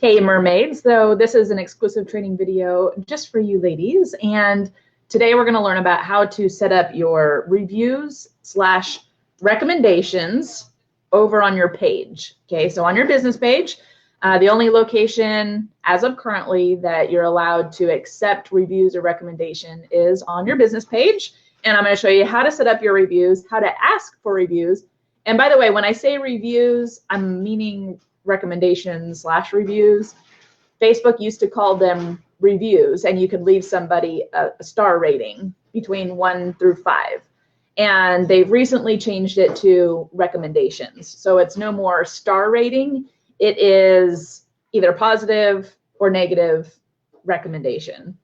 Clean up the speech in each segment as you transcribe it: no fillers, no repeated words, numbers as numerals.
Hey mermaids, so this is an exclusive training video just for you ladies, and today we're going to learn about how to set up your reviews slash recommendations over on your page. Okay, so on your business page, the only location as of currently that you're allowed to accept reviews or recommendation is on your business page, and I'm going to show you how to set up your reviews, how to ask for reviews. And by the way, when I say reviews, I'm meaning recommendations slash reviews. Facebook used to call them reviews, and you could leave somebody a star rating between 1 through 5. And they've recently changed it to recommendations. So it's no more star rating. It is either positive or negative recommendation.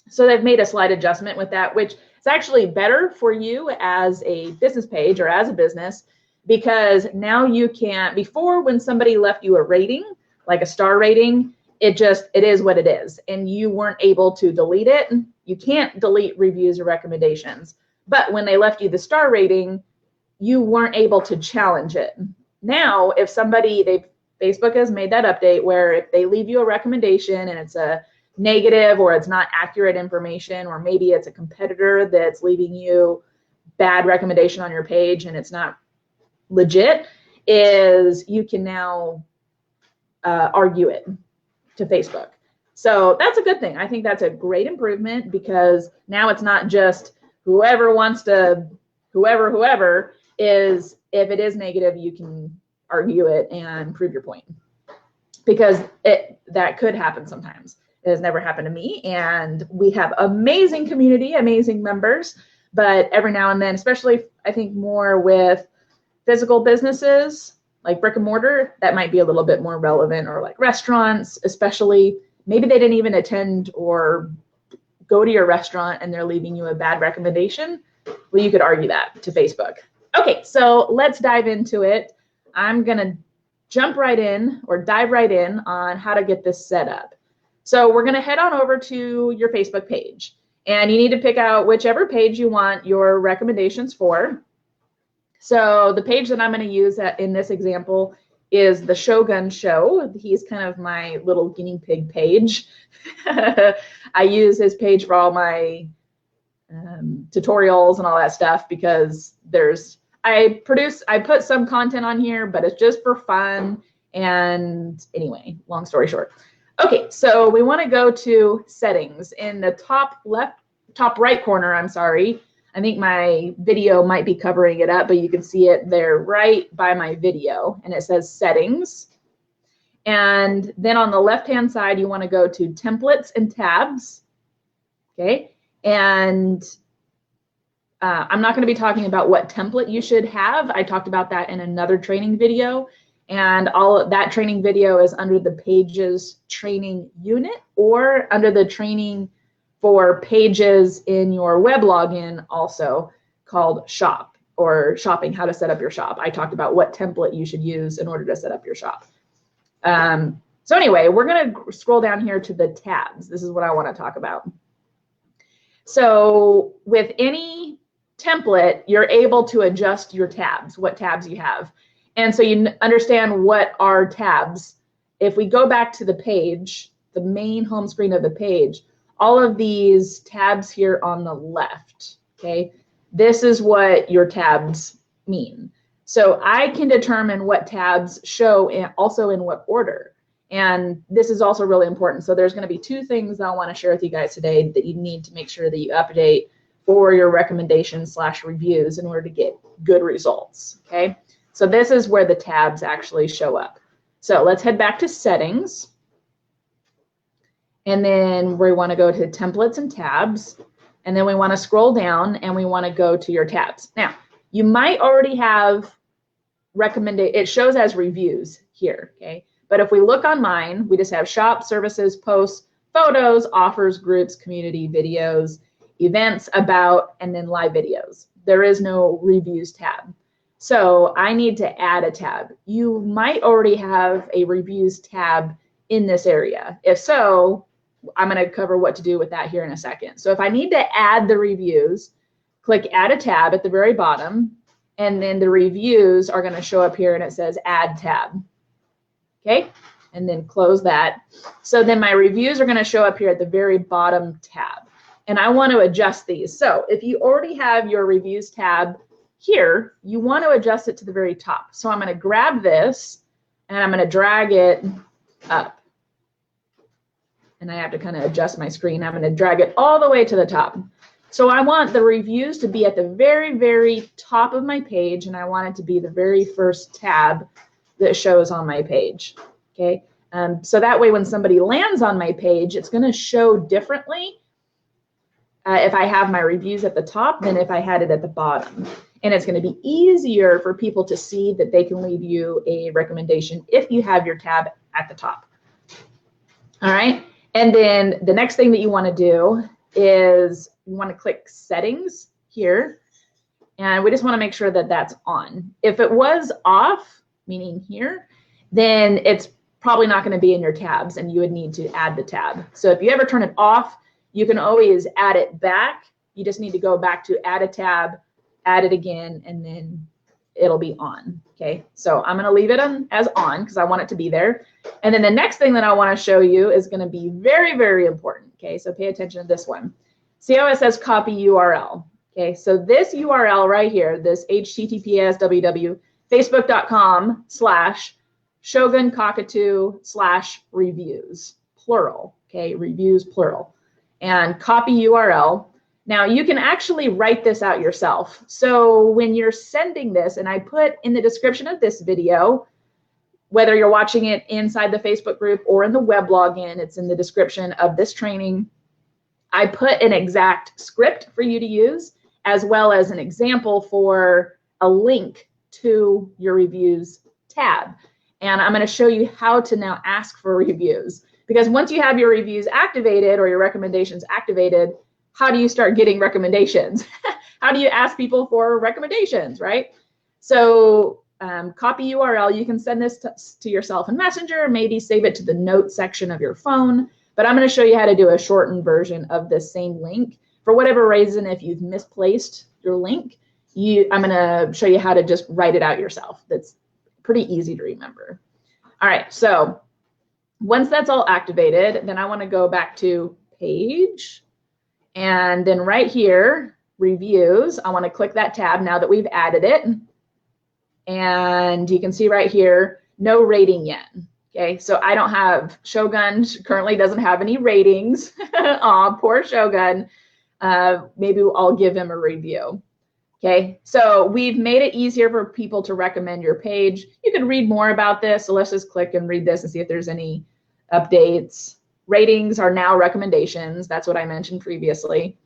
So they've made a slight adjustment with that, which is actually better for you as a business page or as a business, because now you can, before when somebody left you a rating, like a star rating, it is what it is, and you weren't able to delete it. You can't delete reviews or recommendations. But when they left you the star rating, you weren't able to challenge it. Now, if Facebook has made that update where if they leave you a recommendation and it's a negative or it's not accurate information, or maybe it's a competitor that's leaving you bad recommendation on your page and it's not legit, is you can now argue it to Facebook. So that's a good thing. I think that's a great improvement, because now it's not just whoever wants to, whoever is, if it is negative, you can argue it and prove your point, because that could happen sometimes. It has never happened to me, and we have amazing community, amazing members, but every now and then, especially I think more with physical businesses like brick and mortar, that might be a little bit more relevant, or like restaurants, especially, maybe they didn't even attend or go to your restaurant and they're leaving you a bad recommendation. Well, you could argue that to Facebook. Okay, so let's dive into it. I'm gonna jump right in, or dive right in on how to get this set up. So we're gonna head on over to your Facebook page, and you need to pick out whichever page you want your recommendations for. So the page that I'm going to use in this example is the Shogun Show. He's kind of my little guinea pig page. I use his page for all my tutorials and all that stuff, because I put some content on here, but it's just for fun. And anyway, long story short. Okay, so we want to go to settings in the top right corner, I'm sorry. I think my video might be covering it up, but you can see it there right by my video, and it says settings. And then on the left-hand side, you want to go to templates and tabs. Okay, and I'm not going to be talking about what template you should have. I talked about that in another training video, and all of that training video is under the pages training unit, or under the training for pages in your web login, also called shop, or shopping, how to set up your shop. I talked about what template you should use in order to set up your shop. So anyway, we're going to scroll down here to the tabs. This is what I want to talk about. So with any template, you're able to adjust your tabs, what tabs you have. And so you understand what are tabs. If we go back to the page, the main home screen of the page, all of these tabs here on the left, okay, this is what your tabs mean. So I can determine what tabs show, and also in what order. And this is also really important. So there's going to be two things I want to share with you guys today that you need to make sure that you update for your recommendations slash reviews in order to get good results, okay? So this is where the tabs actually show up. So let's head back to settings. And then we want to go to templates and tabs, and then we want to scroll down and we want to go to your tabs. Now, you might already have it shows as reviews here, okay? But if we look on mine, we just have shop, services, posts, photos, offers, groups, community, videos, events, about, and then live videos. There is no reviews tab. So I need to add a tab. You might already have a reviews tab in this area. If so, I'm going to cover what to do with that here in a second. So if I need to add the reviews, click add a tab at the very bottom, and then the reviews are going to show up here, and it says add tab. Okay, and then close that. So then my reviews are going to show up here at the very bottom tab. And I want to adjust these. So if you already have your reviews tab here, you want to adjust it to the very top. So I'm going to grab this and I'm going to drag it up. And I have to kind of adjust my screen. I'm going to drag it all the way to the top. So I want the reviews to be at the very, very top of my page, and I want it to be the very first tab that shows on my page. Okay, so that way when somebody lands on my page, it's going to show differently if I have my reviews at the top than if I had it at the bottom. And it's going to be easier for people to see that they can leave you a recommendation if you have your tab at the top. All right. And then the next thing that you want to do is you want to click settings here. And we just want to make sure that that's on. If it was off, meaning here, then it's probably not going to be in your tabs and you would need to add the tab. So if you ever turn it off, you can always add it back. You just need to go back to add a tab, add it again, and then it'll be on. Okay, so I'm going to leave it on as on because I want it to be there. And then the next thing that I want to show you is going to be very, very important. Okay, so pay attention to this one. See how it says copy URL. Okay, so this URL right here, this https www.facebook.com/shoguncockatoo/reviews, plural. Okay, reviews plural, and copy URL. Now you can actually write this out yourself. So when you're sending this, and I put in the description of this video, whether you're watching it inside the Facebook group or in the web login, it's in the description of this training. I put an exact script for you to use, as well as an example for a link to your reviews tab. And I'm going to show you how to now ask for reviews. Because once you have your reviews activated or your recommendations activated, how do you start getting recommendations? How do you ask people for recommendations, right? So copy URL, you can send this to yourself in Messenger, maybe save it to the notes section of your phone, but I'm going to show you how to do a shortened version of this same link. For whatever reason, if you've misplaced your link, I'm going to show you how to just write it out yourself. That's pretty easy to remember. All right, so once that's all activated, then I want to go back to page. And then right here, reviews, I want to click that tab now that we've added it. And you can see right here, no rating yet. Okay, so I don't have, Shogun currently doesn't have any ratings. Aw, poor Shogun. Maybe I'll give him a review. Okay, so we've made it easier for people to recommend your page. You can read more about this, so let's just click and read this and see if there's any updates. Ratings are now recommendations. That's what I mentioned previously.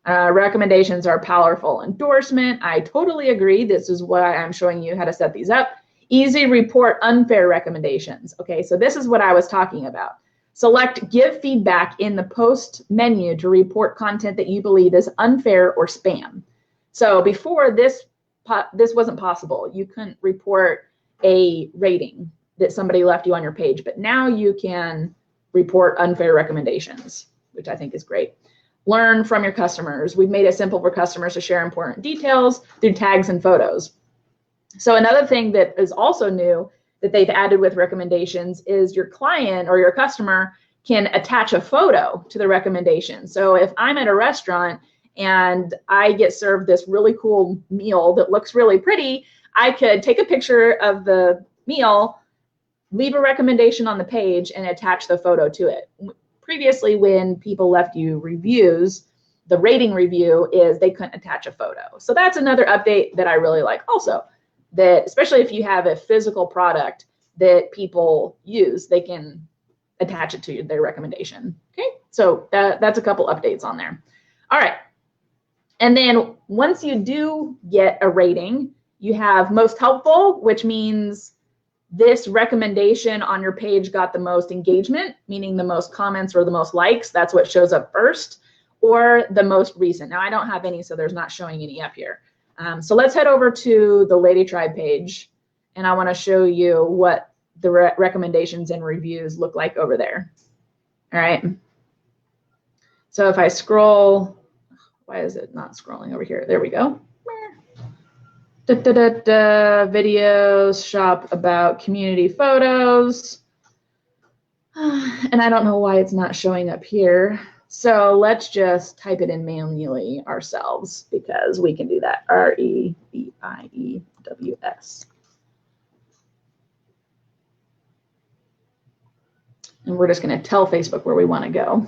Recommendations are powerful endorsement. I totally agree. This is why I'm showing you how to set these up. Easy report unfair recommendations. Okay, so this is what I was talking about. Select give feedback in the post menu to report content that you believe is unfair or spam. So before this wasn't possible. You couldn't report a rating that somebody left you on your page, but now you can report unfair recommendations, which I think is great. Learn from your customers. We've made it simple for customers to share important details through tags and photos. So another thing that is also new that they've added with recommendations is your client or your customer can attach a photo to the recommendation. So if I'm at a restaurant and I get served this really cool meal that looks really pretty, I could take a picture of the meal, leave a recommendation on the page, and attach the photo to it. Previously, when people left you reviews, the rating review is they couldn't attach a photo. So that's another update that I really like also, that especially if you have a physical product that people use, they can attach it to their recommendation. Okay, so that's a couple updates on there. All right, and then once you do get a rating, you have most helpful, which means this recommendation on your page got the most engagement, meaning the most comments or the most likes. That's what shows up first, or the most recent. Now I don't have any, so there's not showing any up here. So let's head over to the Lady Tribe page, and I want to show you what the recommendations and reviews look like over there. All right. So if I scroll, why is it not scrolling over here? There we go. Videos, shop about community photos. And I don't know why it's not showing up here. So let's just type it in manually ourselves because we can do that. REVIEWS. And we're just going to tell Facebook where we want to go.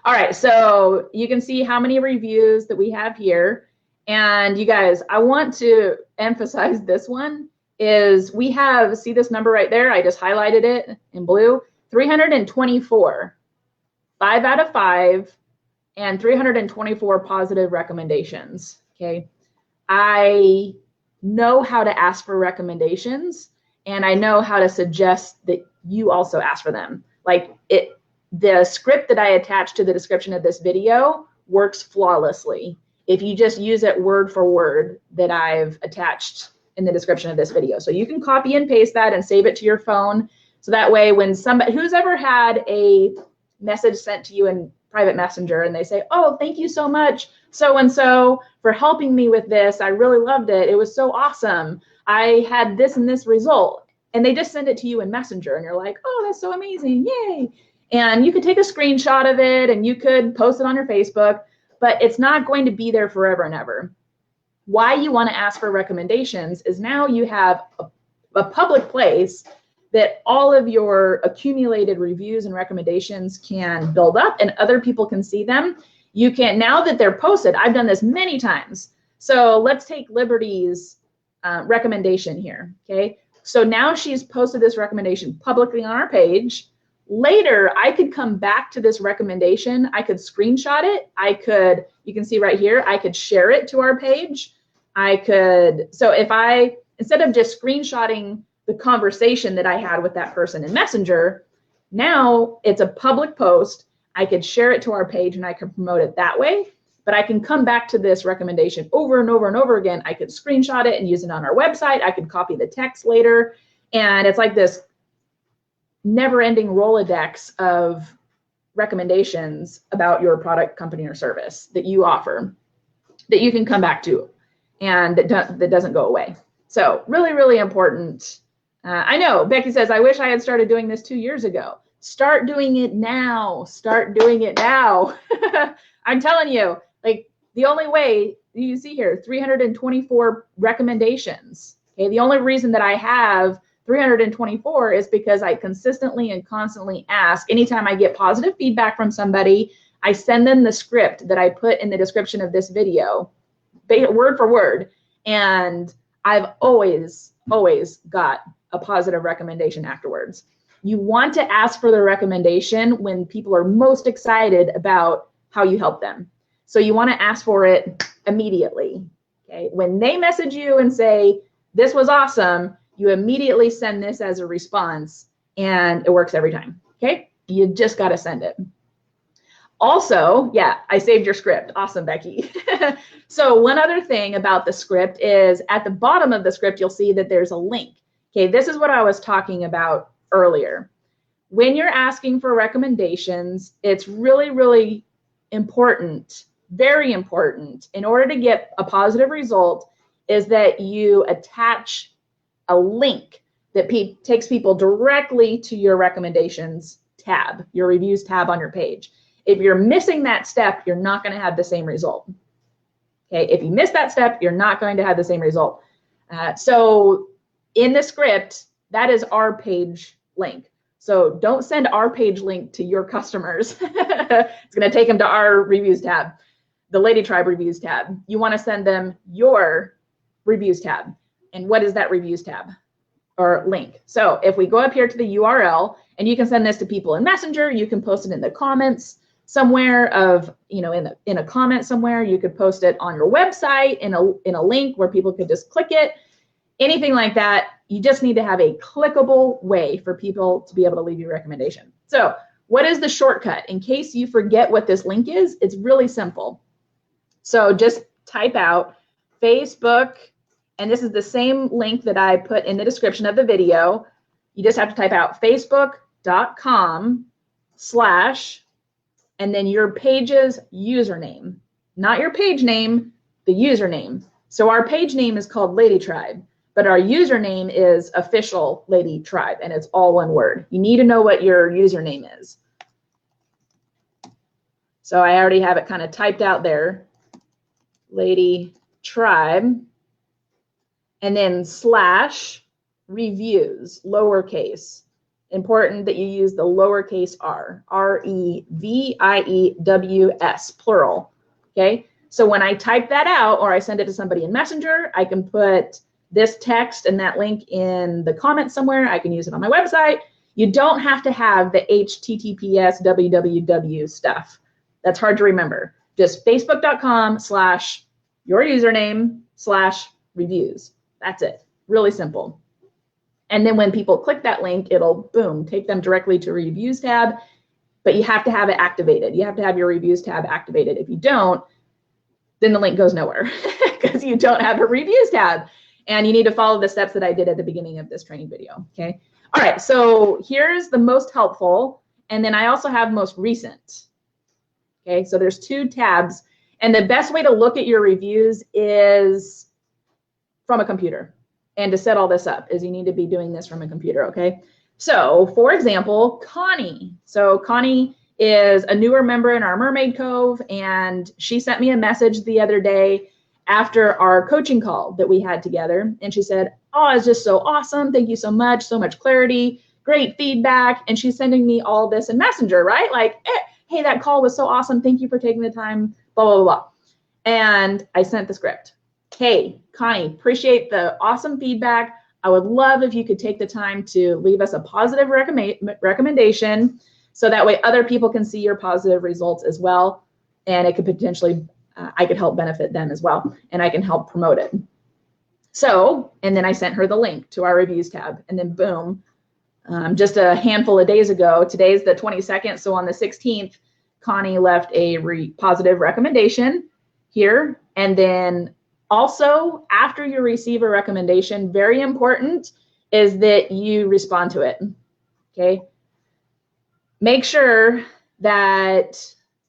All right, so you can see how many reviews that we have here. And you guys, I want to emphasize this one is we have, see this number right there? I just highlighted it in blue, 324, 5 out of 5, and 324 positive recommendations, okay? I know how to ask for recommendations, and I know how to suggest that you also ask for them. Like the script that I attached to the description of this video works flawlessly if you just use it word for word that I've attached in the description of this video. So you can copy and paste that and save it to your phone. So that way when somebody, who's ever had a message sent to you in private messenger and they say, oh, thank you so much, so-and-so, for helping me with this. I really loved it. It was so awesome. I had this and this result. And they just send it to you in Messenger and you're like, oh, that's so amazing, yay. And you could take a screenshot of it and you could post it on your Facebook, but it's not going to be there forever and ever. Why you want to ask for recommendations is now you have a public place that all of your accumulated reviews and recommendations can build up and other people can see them. You can, now that they're posted, I've done this many times. So let's take Liberty's recommendation here, okay? So now she's posted this recommendation publicly on our page. Later, I could come back to this recommendation. I could screenshot it. I could, you can see right here, I could share it to our page. I could, so if I, instead of just screenshotting the conversation that I had with that person in Messenger, now it's a public post. I could share it to our page and I can promote it that way. But I can come back to this recommendation over and over and over again. I could screenshot it and use it on our website. I could copy the text later. And it's like this never-ending Rolodex of recommendations about your product, company, or service that you offer that you can come back to and that doesn't go away. So really, really important. I know, Becky says, I wish I had started doing this 2 years ago. Start doing it now. Start doing it now. I'm telling you, like the only way, you see here, 324 recommendations. Okay, the only reason that I have 324 is because I consistently and constantly ask. Anytime I get positive feedback from somebody, I send them the script that I put in the description of this video, word for word, and I've always got a positive recommendation afterwards. You want to ask for the recommendation when people are most excited about how you help them. So you want to ask for it immediately. Okay, when they message you and say, this was awesome, you immediately send this as a response and it works every time. Okay, you just got to send it. Also, yeah, I saved your script. Awesome, Becky. So one other thing about the script is at the bottom of the script, you'll see that there's a link. Okay, this is what I was talking about earlier. When you're asking for recommendations, it's really, really important, very important, in order to get a positive result, is that you attach a link that takes people directly to your recommendations tab, your reviews tab on your page. If you're missing that step, you're not going to have the same result. Okay, if you miss that step, you're not going to have the same result. So in the script, that is our page link. So don't send our page link to your customers. It's going to take them to our reviews tab, the Lady Tribe reviews tab. You want to send them your reviews tab. And what is that reviews tab or link? So if we go up here to the URL, and you can send this to people in Messenger, you can post it in the comments somewhere of, you know, in a comment somewhere, you could post it on your website in a link where people could just click it, anything like that. You just need to have a clickable way for people to be able to leave you a recommendation. So what is the shortcut? In case you forget what this link is, it's really simple. So just type out Facebook, and this is the same link that I put in the description of the video. You just have to type out facebook.com/ and then your page's username, not your page name, the username. So our page name is called Lady Tribe, but our username is official Lady Tribe, and it's all one word. You need to know what your username is. So I already have it kind of typed out there, Lady Tribe, and then / reviews, lowercase. Important that you use the lowercase r, R-E-V-I-E-W-S, plural, okay? So when I type that out or I send it to somebody in Messenger, I can put this text and that link in the comments somewhere. I can use it on my website. You don't have to have the HTTPS www stuff. That's hard to remember. Just facebook.com/your username /reviews. That's it. Really simple. And then when people click that link, it'll, boom, take them directly to reviews tab, but you have to have it activated. You have to have your reviews tab activated. If you don't, then the link goes nowhere because you don't have a reviews tab. And you need to follow the steps that I did at the beginning of this training video, okay? All right, so here's the most helpful, and then I also have most recent, okay? So there's 2 tabs, and the best way to look at your reviews is from a computer. And to set all this up is you need to be doing this from a computer, okay? So for example, Connie. So Connie is a newer member in our Mermaid Cove, and she sent me a message the other day after our coaching call that we had together. And she said, oh, it's just so awesome. Thank you so much clarity, great feedback. And she's sending me all this in Messenger, right? Like, hey, that call was so awesome. Thank you for taking the time, blah, blah, blah. And I sent the script. Hey, Connie, appreciate the awesome feedback. I would love if you could take the time to leave us a positive recommendation so that way other people can see your positive results as well. And it could potentially, I could help benefit them as well, and I can help promote it. So, and then I sent her the link to our reviews tab, and then boom, just a handful of days ago, today's the 22nd, so on the 16th, Connie left a positive recommendation here. And then also, after you receive a recommendation, very important is that you respond to it, okay? Make sure that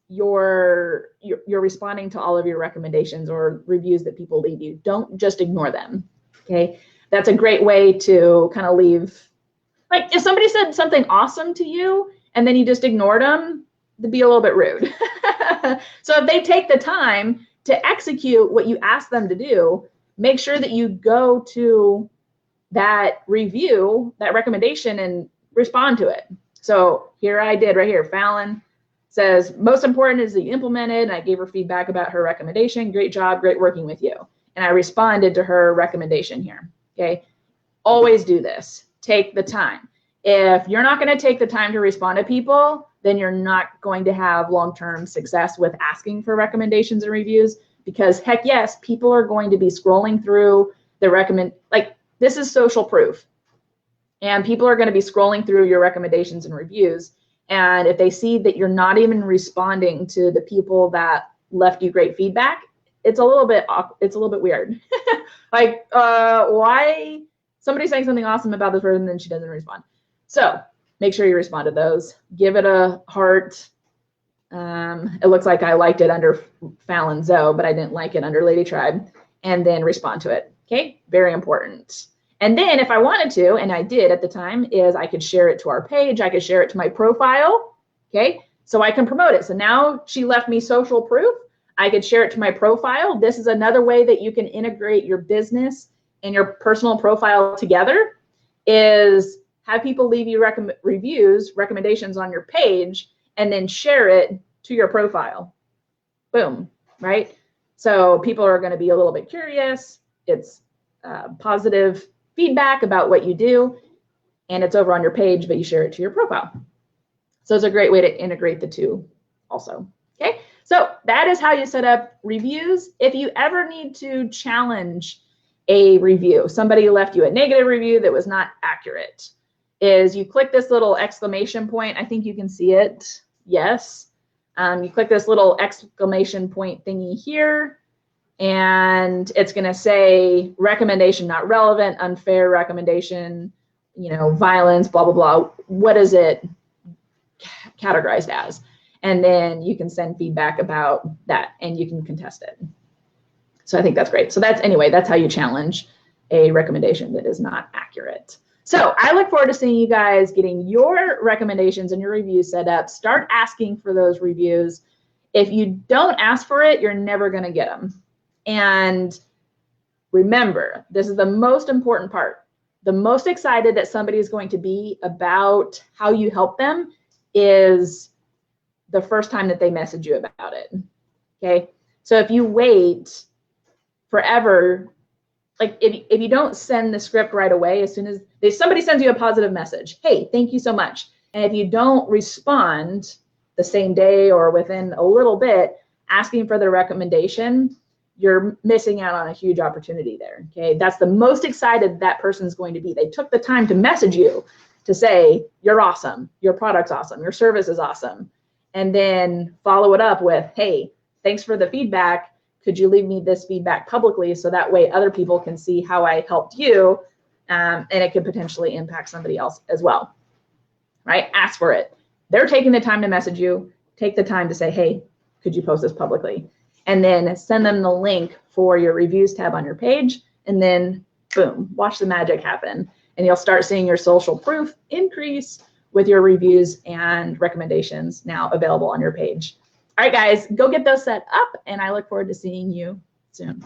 you're responding to all of your recommendations or reviews that people leave you. Don't just ignore them, okay? That's a great way to kind of leave, like if somebody said something awesome to you and then you just ignored them, it'd be a little bit rude. So if they take the time to execute what you ask them to do, make sure that you go to that review, that recommendation, and respond to it. So here I did right here. Fallon says, most important is that you implemented, and I gave her feedback about her recommendation. Great job, great working with you. And I responded to her recommendation here, okay? Always do this. Take the time. If you're not going to take the time to respond to people, then you're not going to have long-term success with asking for recommendations and reviews, because heck yes, people are going to be scrolling through the like this is social proof, and people are going to be scrolling through your recommendations and reviews. And if they see that you're not even responding to the people that left you great feedback, it's a little bit weird. Like, why somebody's saying something awesome about this person and then she doesn't respond? So make sure you respond to those. Give it a heart. It looks like I liked it under Fallon Zoe, but I didn't like it under Lady Tribe. And then respond to it. Okay, very important. And then if I wanted to, and I did at the time, is I could share it to our page. I could share it to my profile. Okay, so I can promote it. So now she left me social proof. I could share it to my profile. This is another way that you can integrate your business and your personal profile together, is have people leave you recommendations on your page, and then share it to your profile. Boom, right? So people are going to be a little bit curious. It's positive feedback about what you do, and it's over on your page, but you share it to your profile. So it's a great way to integrate the two also. Okay, so that is how you set up reviews. If you ever need to challenge a review, somebody left you a negative review that was not accurate, is you click this little exclamation point. I think you can see it. Yes. You click this little exclamation point thingy here, and it's going to say recommendation not relevant, unfair recommendation, violence, blah, blah, blah. What is it categorized as? And then you can send feedback about that, and you can contest it. So I think that's great. So that's how you challenge a recommendation that is not accurate. So I look forward to seeing you guys getting your recommendations and your reviews set up. Start asking for those reviews. If you don't ask for it, you're never going to get them. And remember, this is the most important part. The most excited that somebody is going to be about how you help them is the first time that they message you about it. Okay? So if you wait forever, like if you don't send the script right away, as soon as somebody sends you a positive message, hey, thank you so much. And if you don't respond the same day or within a little bit asking for the recommendation, you're missing out on a huge opportunity there. Okay, that's the most excited that person's going to be. They took the time to message you to say, you're awesome, your product's awesome, your service is awesome. And then follow it up with, hey, thanks for the feedback. Could you leave me this feedback publicly so that way other people can see how I helped you, and it could potentially impact somebody else as well, right? Ask for it. They're taking the time to message you. Take the time to say, hey, could you post this publicly? And then send them the link for your reviews tab on your page, and then boom, watch the magic happen. And you'll start seeing your social proof increase with your reviews and recommendations now available on your page. All right, guys, go get those set up, and I look forward to seeing you soon.